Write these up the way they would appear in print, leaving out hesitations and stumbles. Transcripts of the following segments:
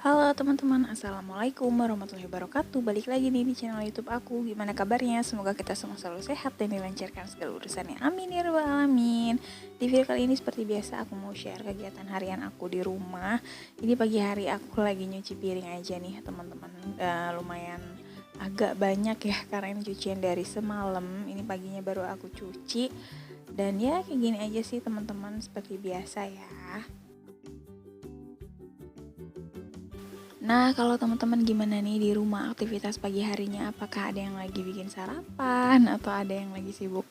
Halo teman-teman, Assalamualaikum warahmatullahi wabarakatuh. Balik lagi nih di channel YouTube aku. Gimana kabarnya? Semoga kita semua selalu sehat dan dilancarkan segala urusannya. Amin ya rabbal alamin. Di video kali ini seperti biasa aku mau share kegiatan harian aku di rumah. Ini pagi hari aku lagi nyuci piring aja nih teman-teman. Lumayan agak banyak ya karena ini cucian dari semalam. Ini paginya baru aku cuci. Dan ya kayak gini aja sih teman-teman, seperti biasa ya. Nah, kalau teman-teman gimana nih di rumah aktivitas pagi harinya? Apakah ada yang lagi bikin sarapan atau ada yang lagi sibuk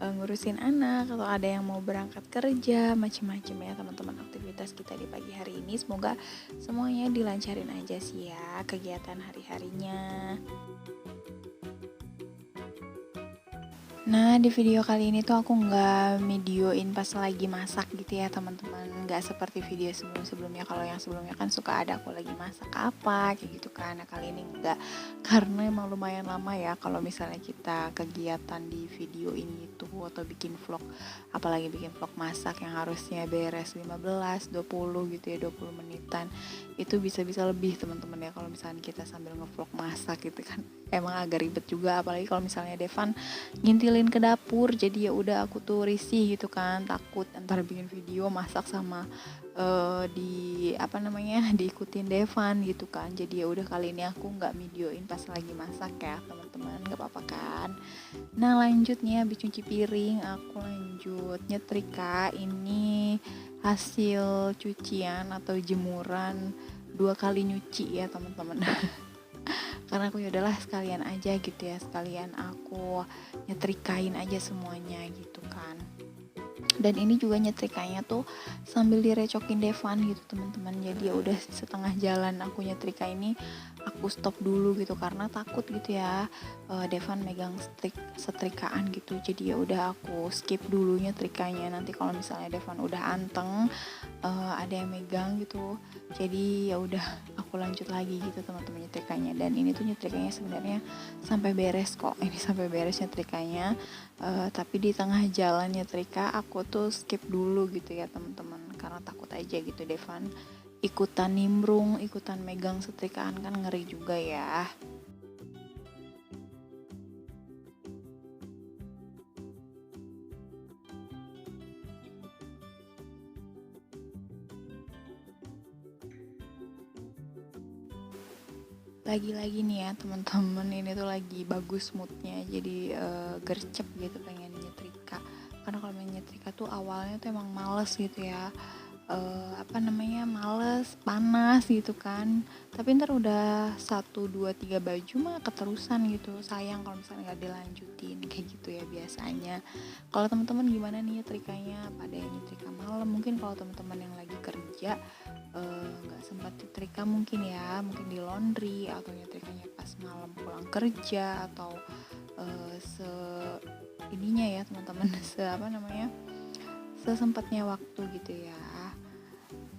ngurusin anak atau ada yang mau berangkat kerja, macam-macam ya teman-teman aktivitas kita di pagi hari ini. Semoga semuanya dilancarin aja sih ya kegiatan hari-harinya. Nah, di video kali ini tuh aku nggak videoin pas lagi masak gitu ya teman-teman. Nggak seperti video sebelum-sebelumnya. Kalau yang sebelumnya kan suka ada aku lagi masak apa kayak gitu kan. Nah, kali ini enggak. Karena emang lumayan lama ya kalau misalnya kita kegiatan di video ini tuh atau bikin vlog. Apalagi bikin vlog masak yang harusnya beres 15, 20 gitu ya, 20 menitan. Itu bisa-bisa lebih teman-teman ya kalau misalnya kita sambil ngevlog masak gitu kan. Emang agak ribet juga apalagi kalau misalnya Devan ngintilin ke dapur, jadi ya udah aku tuh risih gitu kan, takut antara bikin video masak sama diikutin Devan gitu kan. Jadi ya udah kali ini aku nggak videoin pas lagi masak ya teman-teman, nggak apa-apa kan. Nah lanjut nih, habis cuci piring aku lanjut nyetrika. Ini hasil cucian atau jemuran 2 kali nyuci ya teman-teman. Karena aku yaudahlah sekalian aja gitu ya, sekalian aku nyetrikain aja semuanya gitu kan. Dan ini juga nyetrikanya tuh sambil direcokin Devan gitu teman-teman. Jadi ya udah setengah jalan aku nyetrika ini aku stop dulu gitu karena takut gitu ya Devan megang setrikaan gitu. Jadi ya udah aku skip dulu nyetrikanya. Nanti kalau misalnya Devan udah anteng ada yang megang gitu, jadi ya udah aku lanjut lagi gitu teman-teman nyetrikanya. Dan ini tuh nyetrikanya sebenarnya sampai beres kok, ini sampai beres nyetrikanya. Tapi di tengah jalan nyetrika aku tuh skip dulu gitu ya teman-teman, karena takut aja gitu Devan ikutan nimbrung, ikutan megang setrikaan, kan ngeri juga ya. Lagi-lagi nih ya teman-teman, ini tuh lagi bagus moodnya, jadi gercep gitu pengen nyetrika. Karena kalau main nyetrika tuh awalnya tuh emang males gitu ya, males, panas gitu kan. Tapi ntar udah 1, 2, 3 baju mah keterusan gitu, sayang kalau misalnya nggak dilanjutin kayak gitu ya biasanya. Kalau teman-teman gimana nih nyetrikanya? Pada yang nyetrika malam, mungkin kalau teman-teman yang lagi kerja nggak sempat nyetrika mungkin ya, mungkin di laundry atau nyetrikanya pas malam pulang kerja atau se ininya ya teman-teman sesempatnya waktu gitu ya.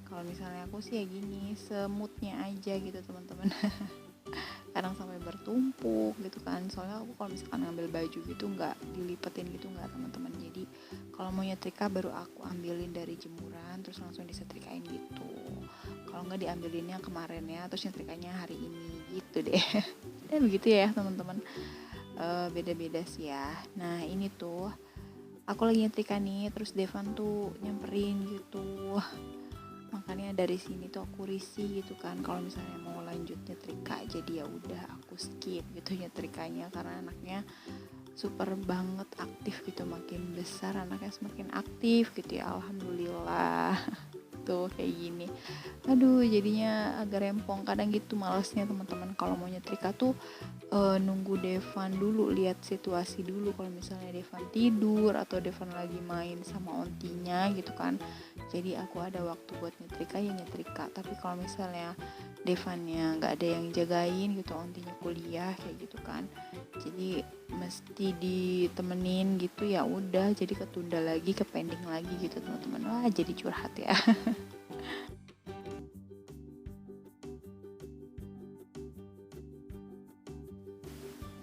Kalau misalnya aku sih ya gini, semutnya aja gitu teman-teman. Kadang sampai bertumpuk gitu kan, soalnya aku kalau misalkan ngambil baju gitu nggak dilipetin gitu nggak teman-teman. Jadi kalau mau nyetrika baru aku ambilin dari jemuran terus langsung disetrikain gitu. Kalau nggak diambilinnya kemarin ya terus nyetrikanya hari ini gitu deh. Dan begitu ya teman-teman, beda-beda sih ya. Nah ini tuh aku lagi nyetrika nih, terus Devan tuh nyamperin gitu. Makanya dari sini tuh aku risih gitu kan kalau misalnya mau lanjut nyetrika. Jadi ya udah aku skip gitu nyetrikanya, karena anaknya super banget aktif gitu, makin besar anaknya semakin aktif gitu ya, alhamdulillah. Tuh kayak gini, aduh jadinya agak rempong kadang gitu malesnya teman-teman. Kalau mau nyetrika tuh nunggu Devan dulu, lihat situasi dulu. Kalau misalnya Devan tidur atau Devan lagi main sama ontinya gitu kan, jadi aku ada waktu buat nyetrika ya nyetrika. Tapi kalau misalnya Devannya nggak ada yang jagain gitu, ontinya kuliah kayak gitu kan, jadi mesti ditemenin gitu, ya udah jadi ketunda lagi, ke pending lagi gitu teman-teman. Wah jadi curhat ya.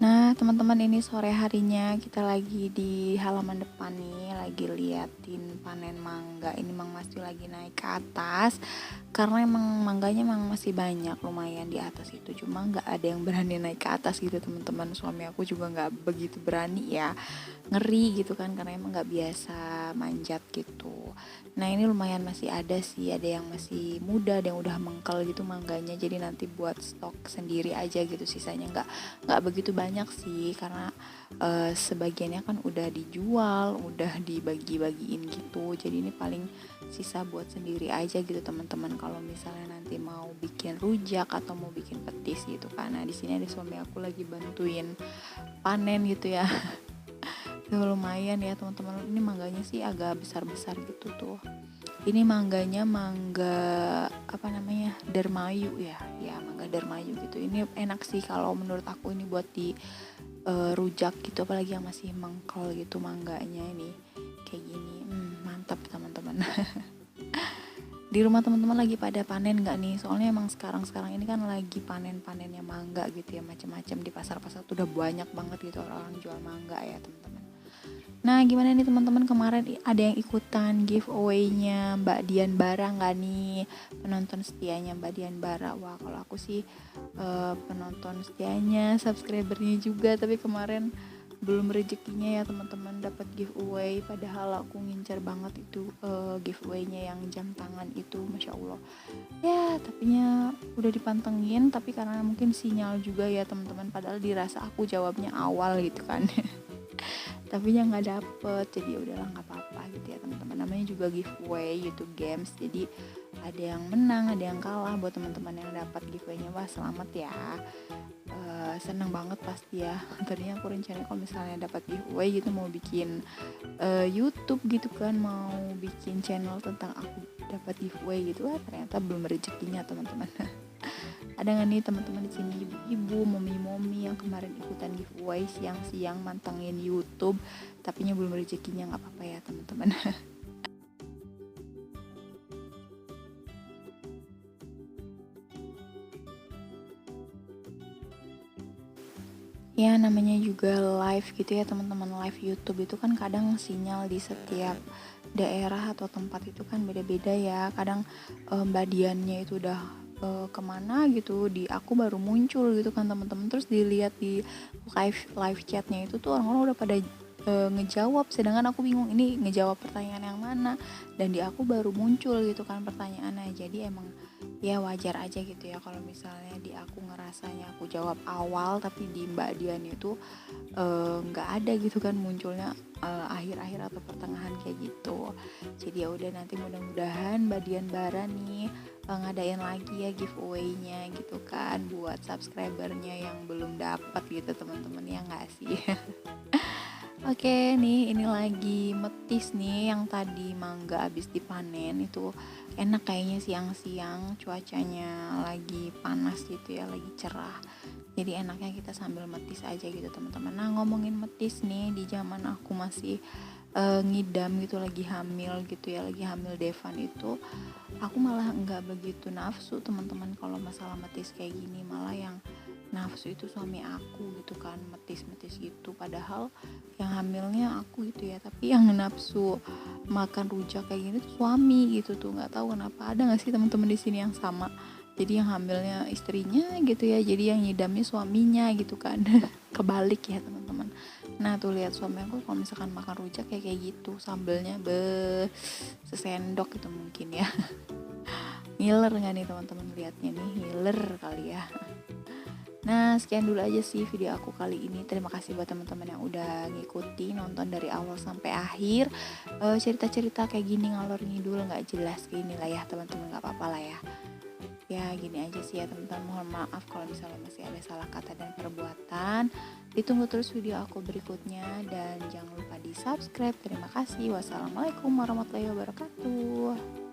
Nah teman-teman, ini sore harinya kita lagi di halaman depan nih, lagi liatin panen mangga. Ini Mang Masyu lagi naik ke atas karena emang mangganya emang masih banyak lumayan di atas itu, cuma nggak ada yang berani naik ke atas gitu teman-teman. Suami aku juga nggak begitu berani ya, ngeri gitu kan karena emang nggak biasa manjat gitu. Nah ini lumayan masih ada sih, ada yang masih muda, ada yang udah mengkel gitu mangganya, jadi nanti buat stok sendiri aja gitu, sisanya nggak begitu banyak sih karena sebagiannya kan udah dijual, udah dibagi-bagiin gitu, jadi ini paling sisa buat sendiri aja gitu teman-teman, kalau misalnya nanti mau bikin rujak atau mau bikin petis gitu. Karena di sini ada suami aku lagi bantuin panen gitu ya. Tuh lumayan ya teman-teman, ini mangganya sih agak besar-besar gitu tuh. Ini mangganya mangga apa namanya, Dermayu ya, mangga Dermayu gitu. Ini enak sih kalau menurut aku ini buat di rujak gitu, apalagi yang masih mengkol gitu mangganya ini kayak gini. Mantap teman-teman. Di rumah teman-teman lagi pada panen nggak nih? Soalnya emang sekarang ini kan lagi panen-panennya mangga gitu ya, macam-macam di pasar-pasar tuh udah banyak banget gitu orang-orang jual mangga ya teman-teman. Nah gimana nih teman-teman, kemarin ada yang ikutan giveaway-nya Mbak Dian Bara nggak nih? Penonton setianya Mbak Dian Bara. Wah kalau aku sih penonton setianya, subscribernya juga, tapi kemarin belum rezekinya ya teman-teman dapat giveaway, padahal aku ngincar banget itu giveaway-nya yang jam tangan itu, masya Allah ya. Tapinya udah dipantengin, tapi karena mungkin sinyal juga ya teman-teman, padahal dirasa aku jawabnya awal gitu kan. Tapi yang nggak dapet, jadi ya udahlah nggak apa-apa gitu ya teman-teman, namanya juga giveaway YouTube Games, jadi ada yang menang ada yang kalah. Buat teman-teman yang dapat giveaway-nya, wah selamat ya. Seneng banget pasti ya. Tadinya aku rencana kalau misalnya dapat giveaway gitu mau bikin YouTube gitu kan, mau bikin channel tentang aku dapat giveaway gitu. Ternyata belum rezekinya teman-teman. Ada nggak nih teman-teman di sini ibu-ibu, momi-momi yang kemarin ikutan giveaway siang-siang mantengin YouTube, tapinya belum rezekinya? Nggak apa-apa ya teman-teman. Ya namanya juga live gitu ya teman-teman, live YouTube itu kan kadang sinyal di setiap daerah atau tempat itu kan beda-beda ya. Kadang Mbak Diannya itu udah kemana gitu, di aku baru muncul gitu kan teman-teman, terus dilihat di live chatnya itu tuh orang-orang udah pada ngejawab, sedangkan aku bingung ini ngejawab pertanyaan yang mana, dan di aku baru muncul gitu kan pertanyaannya. Jadi emang ya wajar aja gitu ya kalau misalnya di aku ngerasanya aku jawab awal, tapi di Mbak Dian itu nggak ada gitu kan munculnya akhir-akhir atau pertengahan kayak gitu. Jadi ya udah, nanti mudah-mudahan Mbak Dian Bara nih ngadain lagi ya giveaway-nya gitu kan buat subscribernya yang belum dapat gitu teman-teman, ya nggak sih? Oke nih, ini lagi metis nih, yang tadi mangga abis dipanen itu enak kayaknya siang-siang, cuacanya lagi panas gitu ya, lagi cerah. Jadi enaknya kita sambil metis aja gitu teman-teman. Nah ngomongin metis nih, di zaman aku masih ngidam gitu, lagi hamil gitu ya, lagi hamil Devan itu, aku malah nggak begitu nafsu teman-teman kalau masalah metis kayak gini. Malah yang nafsu itu suami aku gitu kan, metis-metis gitu, padahal yang hamilnya aku gitu ya, tapi yang nafsu makan rujak kayak gini tuh suami gitu tuh. Nggak tahu kenapa, ada nggak sih teman-teman di sini yang sama, jadi yang hamilnya istrinya gitu ya, jadi yang nyidamnya suaminya gitu kan. Kebalik ya teman-teman. Nah tuh lihat suami aku kalau misalkan makan rujak kayak gitu, sambelnya sesendok gitu mungkin ya. Ngiler nggak nih teman-teman lihatnya nih, ngiler kali ya. Nah sekian dulu aja sih video aku kali ini. Terima kasih buat teman-teman yang udah ngikuti nonton dari awal sampai akhir. Cerita-cerita kayak gini ngalor ngidul nggak jelas kayak inilah ya teman-teman, nggak apa-apa lah ya. Ya gini aja sih ya teman-teman, mohon maaf kalau misalnya masih ada salah kata dan perbuatan. Ditunggu terus video aku berikutnya, dan jangan lupa di subscribe. Terima kasih. Wassalamualaikum warahmatullahi wabarakatuh.